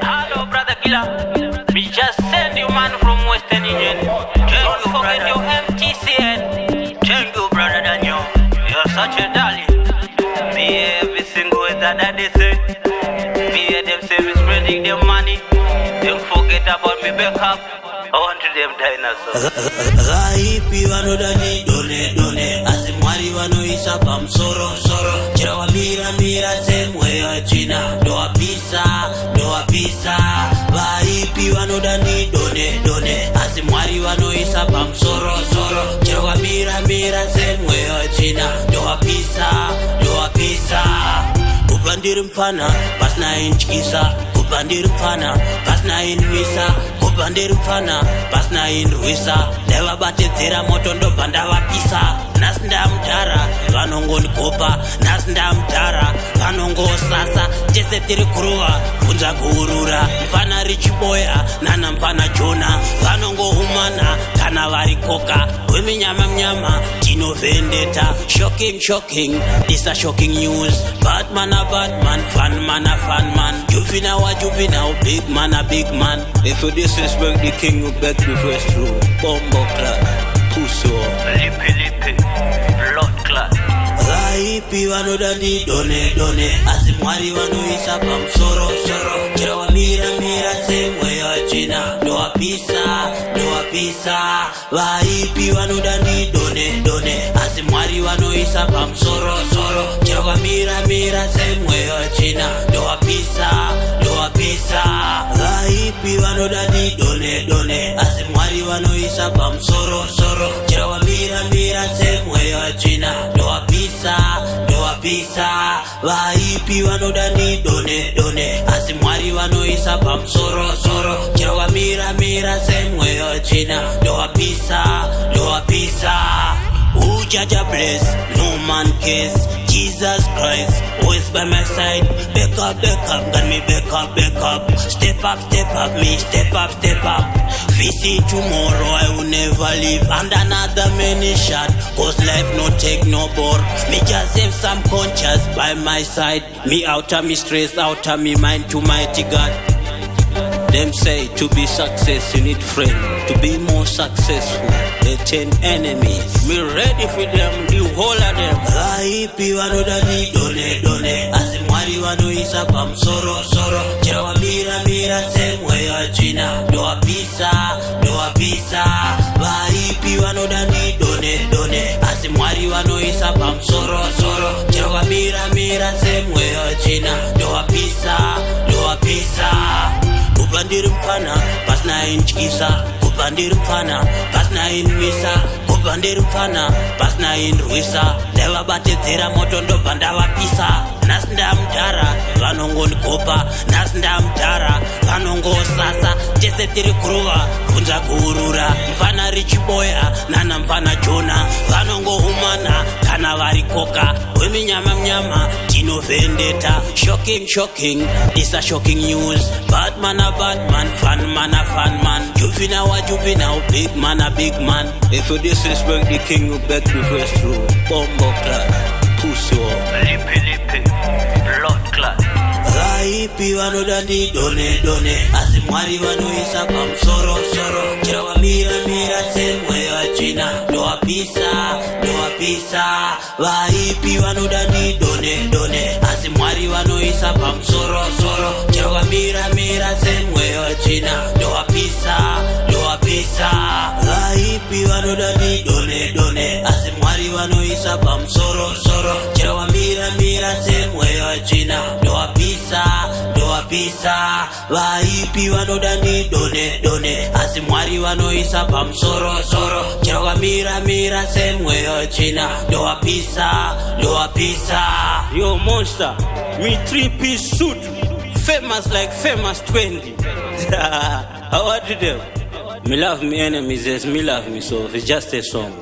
Hello, brother killer. Me just send you man from Western Union. Thank you for getting your MTCN. Thank you, brother Daniel. You're such a darling. Me every single way that they say. Me them say me spreading their money. Don't forget about me back up. I want to them dinosaurs. Raipi wanodani done asimwari wanoisa pamsoro chira mira semwe ya china doa pisa Raipi wanodani done asimwari wanoisa pamsoro chira mira semwe ya china doa pisa Kupandir mfana pasna inchkisa Kupandir mfana pasna inwisa Kupandir mfana pasna inwisa Dewa batezera moto ndo panda wapisa Nasinda mtara vanongoni kopa Nasinda mtara vanongo sasa Jese tiri kuruwa funza kuurura Mfana Rich Boya nana mfana Jona Vanongo humana kana varikoka Wemi nyama Tino vendetta Shocking This a shocking news Batman, fan man Juvenile, big man If you disrespect the king, you beg the first rule Bombo clad, pussy Lippy, blood clad Raipi wanodani done asimwari wanoisa pamsoro chira mira semwe ya china doa pisa Raipi wanodani done asimwari wanoisa pamsoro chira mira semwe ya china doa pisa Raipi wanodani done asimwari wanoisa pamsoro chira mira semwe ya china doa pisa Raipi wanodani done asimwari wanoisa pamsoro chira mira semwe ya china doa pisa Jaja bless, no man cares Jesus Christ, always by my side Back up, got me back up Step up, me step up We see tomorrow, I will never leave And another many shot Cause life no take no bore Me just have some conscience by my side Me out of me stress, out of me mind to mighty God Them say to be success you need friend To be more successful they 10 enemies Me ready for them, the whole of them Raipi wanodani done asimwari wanoisa pamsoro chira mira semwe ya china doa pisa Raipi wanodani done asimwari wanoisa pamsoro chira mira semwe ya china doa pisa Kupandir mfana pasna inchkisa Kupandir mfana pasna inwisa Kupandir mfana pasna inwisa Dewa batezera moto ndo panda wapisa Nasinda mtara vanongoni kopa Nasinda mtara vanongo sasa Jese tiri kuruwa funza kuurura Mfana Rich Boya nana mfana Jona Vanongo humana kana varikoka Wemi nyama Tino vendetta Shocking This a shocking news Batman, fan man Juvenile, big man If you disrespect the king, you beg the first rule Bombo clad, pussy Lippy, blood clad Raipi wanodani done asimwari wanoisa pamsoro chira mira semwe ya china doa pisa Raipi wanodani done asimwari wanoisa pamsoro chira mira semwe ya china doa pisa Raipi wanodani done asimwari wanoisa pamsoro chira mira semwe ya china doa pisa Raipi wanodani done asimwari wanoisa pamsoro chira mira semwe ya china doa pisa Yo monster, me 3-piece suit Famous like famous 20 How are you them? Me love me enemies as me love me so it's just a song